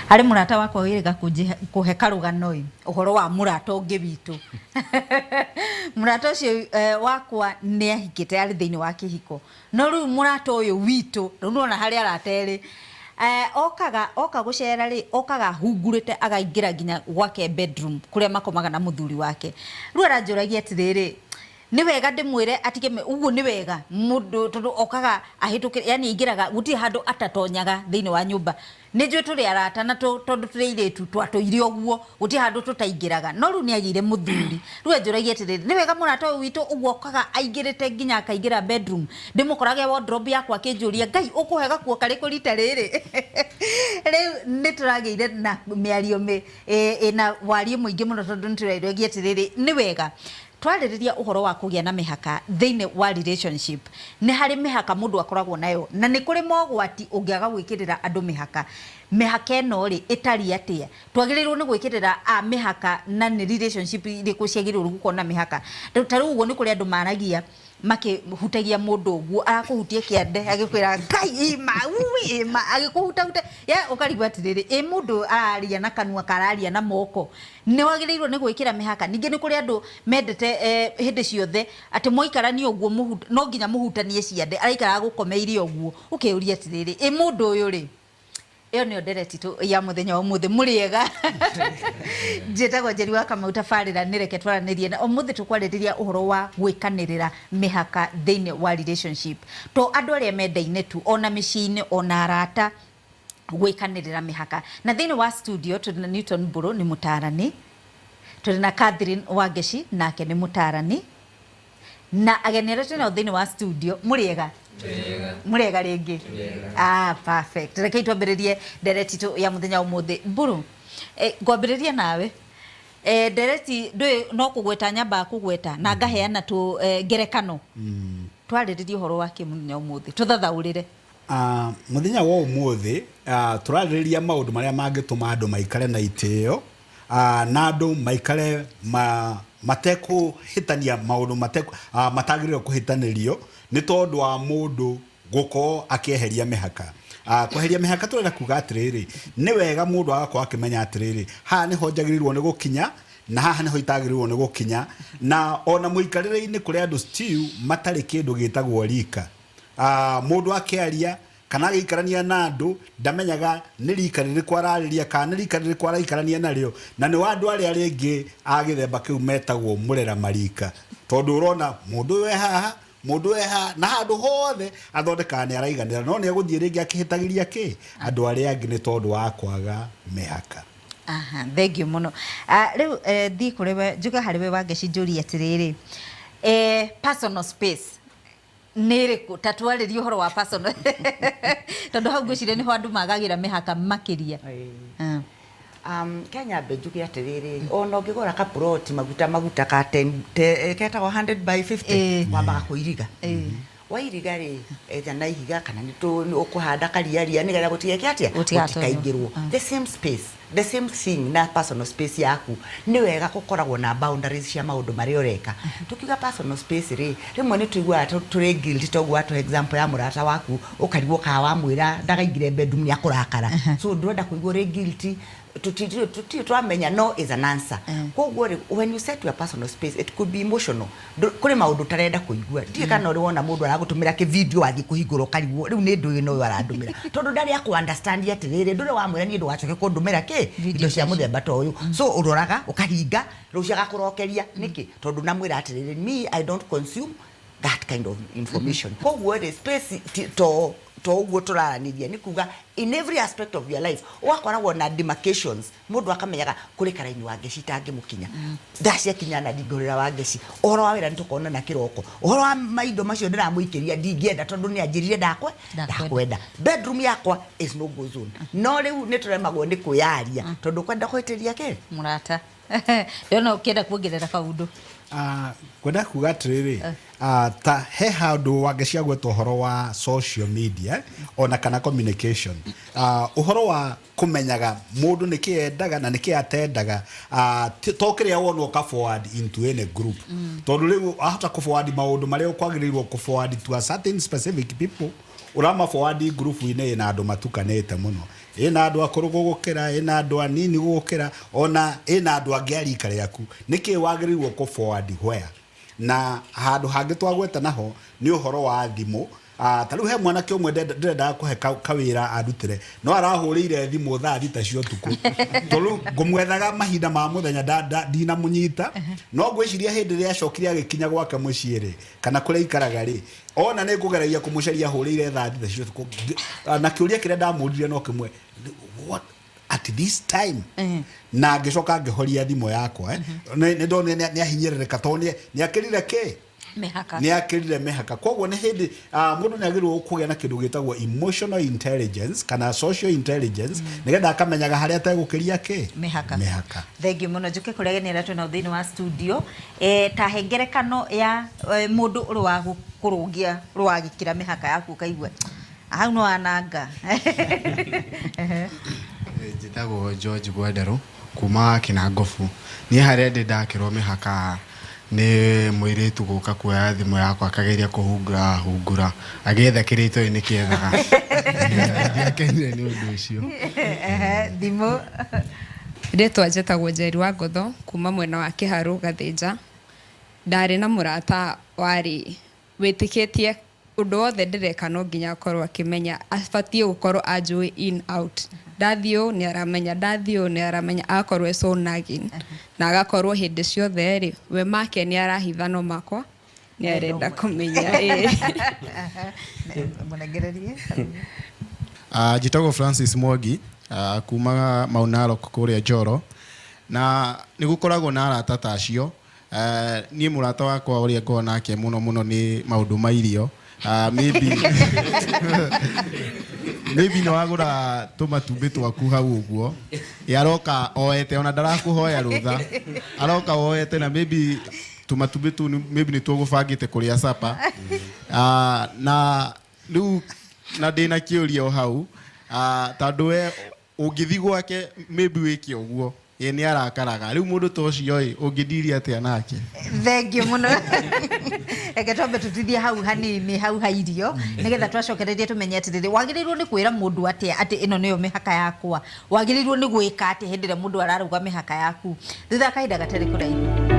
Hari murata wakwa wirega kuheka rugano uhoro wa murata ungi witu murata ucio wakwa ni ahikite ari thiini wa kihiko no riu murata uyu witu ruona hari arateri oka gucera ri okaga hungurite againgira nginya gwake bedroom kuria makomaga na muthuri wake riu aranjuragia atiriri ni wega ndimwire atige uguo ni wega mundu tondu okaga ahitukire yani ingiraga guti handu atatonyaga thiini wa nyumba ni njwe turi arata na tondu turi iretu twatoire oguo guti handu tutaingiraga no ru ni agire muthuri ru enjuragia atiriri ni wega murata witu uguo okaga aingirite nginya akaingira bedroom ndimukorage wardrobe yakwa kinjuria ngai ukuhega kuo kari kurita riri riu ni turageire na miario na warie muingi muno tondu niturairagia atiriri ni wega twaririria uhoro wa kugia na mihaka thiini wa relationship ni hari mihaka mundu akoragwo nayo na ni kuri mogwati ungiaga gwikirira andu mihaka eno ri itari atia twagirirwo ni gwikirira mihaka na ni relationship iriku ciagirirwo gukona mihaka taru uguo ni kuri andu maragia makihutagia mundu uguo arakuhutia kiande agikwira ngai ima agikuhuta ya ukarigwa atiriri mundu araria na kanua kararia na moko ni wagirirwo ni gwikira mihaka ningi ni kuri andu mendete hindi ciothe ati moikarani uguo no nginya muhutanie ciande araikara gukomeirie uguo ukeuria atiriri mundu uyu ri iyo ni ndereti tu ya muthenya umuthi muriega njitagwo Njeri wa Kamau tabarira nireke twaranirie na umuthi tukwariria uhoro wa gwikanirira mihaka thiini wa relationship to andu aria mendaine tu ona miciini ona arata gwikanirira mihaka na thiini wa studio tuna Newton Mburu ni mutarani tuna Catherine Wangeci nake ni mutarani na ageni aria tuna thiini wa studio muriega murega ringi perfect reke twambiririe ndereti tu ya muthenya umuthi Mburu ngwambiriria nawe ndereti ndui no kugweta nyamba kugweta na ngaheana tu ngerekano twariririe uhoro wa kimuthenya umuthi tuthathaurire muthenya wa umuthi turaririria maundu maria mangituma andu maikare na itio na andu maikare matekuhitania maundu matagiriro kuhitanirio ni tondu wa mundu guko akieheria mihaka kuheria mihaka turenda kuga atiriri ni wega mundu agakorwo akimenya atiriri ha ni ho njagirirwo ni gukinya na haha ni ho itagirirwo ni gukinya na ona muikarire-ini kuri andu still matari kindu gitagwo rika mundu akiaria kana gikarania na andu ndamenyaga ni rika ririku arariria kana ni rika ririku araikarania nario na ni wandu aria ringi agithemba kiu metagwo murera marika tondu urona mundu we haha mundu eha na handu hothe athondeka ni araiganira no ni aguthie ringi akihitagiria ki andu aria angi ni tondu wa kwaga mihaka thank you muno riu thi kuri we njuga hari we Wangeci njuri atiriri personal space niriku tatwariririo horo wa personal tondu hau ngwicire ni ho andu magagira mihaka makiria Kenya benjuki atiriri ono ngigora ka plot maguta ka 10 ketagwo 100 by 50 wambaga kuiriga wairiga ri na ihiga kana ni ukuhanda karia ni gara gutigeke atia utikaingirwo the same space the same thing na personal space yaku ni wega gukoragwo na boundaries cia maundu mari ureka tukiga personal space ri rimwe ni tuigwa turi guilty togwa to example ya murata waku ukarigwo ka wa mwira ndagaingire bedroom ni akurakara so ndurenda kuigwa ri guilty tuamenya no is an answer kogwo when you set your personal space it could be emotional kuri maundu tarenda kuigua ndike kana uri wona mundu aragutumira ki video wathi kuhingura karigwo riu ni ndu no arandumira tondu ndari ya ku understand atiriri ndure wa mwira ni ndu wacoke kundumira ki indo cia muthemba to uyu so uroraga ukahinga rucia gakurokeria niki tondu na mwira atiriri me I don't consume that kind of information kogwo the space to uguo turaraniria ni kuga in every aspect of your life wakoragwo na demarcations mundu akamenyaga kuri karaini Wangeci tangimukinya ndacia kinya na ndigorera Wangeci uhoro wa wira nitukona na kiroko uhoro wa maindo macio ndiramuikiria ndingienda tondu ni anjirire ndakwenda bedroom yakwa is no go zone no riu nituremagwo ni kuyaria tondu kwenda kwitiria ke murata ndona ukienda kuongerera kaundu kwenda kuga atiriri ta he handu Wangeci agwetwo uhoro wa social media ona kana communication uhoro wa kumenyaga mundu nikiendaga na nikiatendaga tokiria wonwo ka forward into any group tondu riu ahota ku forward maundu maria ukwagirirwo ku forward to a certain specific people urama forward group ine na andu matukanete muno ina andu akuru gugukira ina andu anini gugukira ona ina andu angi arika riaku niki wagirirwo ku forward where na handu hangi twagweta naho ni uhoro wa thimu taru he mwana ke umwe ndenda kuhe kawira arutire no arahurire thimu thaa thita cio tuku tolu ngumwethaga mahinda ma muthenya ndina munyita no ngwiciria hindi ria acokire agikinya gwake muciiri kana kuria ikaraga ri ona ne ngugeragia kumucaria ahurire thaa thita cio tuku na kiuria kire ndamurire no kimwe what at this time na ngicoka ngihoria thimu yakwa ne ndone ni ahinyerereka to ni akirire ke mehaka ni akirire mehaka koguo ni hindi mundu ni agirwo kugia na kindu gitagwo emotional intelligence kana social intelligence nigetha akamenyaga haria ategukiria ke mehaka thengi muno njuke kuregenera twina thini wa studio ta hengerekano ya mundu uri wa gukurungia rwagikira mehaka yaku kaigwa hau no ananga njitagwo George Gwanderu kuma Kinangofu ni haria ndakirwo mehaka ni mwiritu guka kuoya thimu yakwa akageria kuhungura agetha kirito ni kiethaga ndiakenire ni undu ucio thimu ndetwa njitagwo Njeri wa Ngotho kuma mwena wa Kiharu Gathinja ndari na murata wari witikitie undu wothe ndireka no nginya akorwo akimenya abatie gukorwo anjui in out ndathio ni aramenya ndathio ni aramenya akorwo so nagging na agakorwo hindi ciothe ri we make ni arahithano makwa ni arenda kumenya munegererie njitagwo Francis Mwangi kuma Maunaro kuria Njoro na nigukoragwo na arata tacio ni murata wakwa uria ngona nake muno ni maundu mairio maybe no agura tumatumbĩ twaku hau ũguo yaroka oete ona ndarakuhoya rutha aroka oete na maybe tumatumbĩ tu maybe ni tugubangite kuria sapa na riu na ndina kiuria hau tondu we ungithi gwake maybe wiki ũguo ye ni arakaraga riu mundu tocio ungidiria atia nake thengi muno egetombe tutithie hau hanini hau hairio nigetha twacokererie tumenye atiriri wagirirwo ni kwira mundu atia ati ino niyo mihaka yakwa wagirirwo ni gwika ati hindire mundu araruga mihaka yaku thutha kaida gatari kuraihu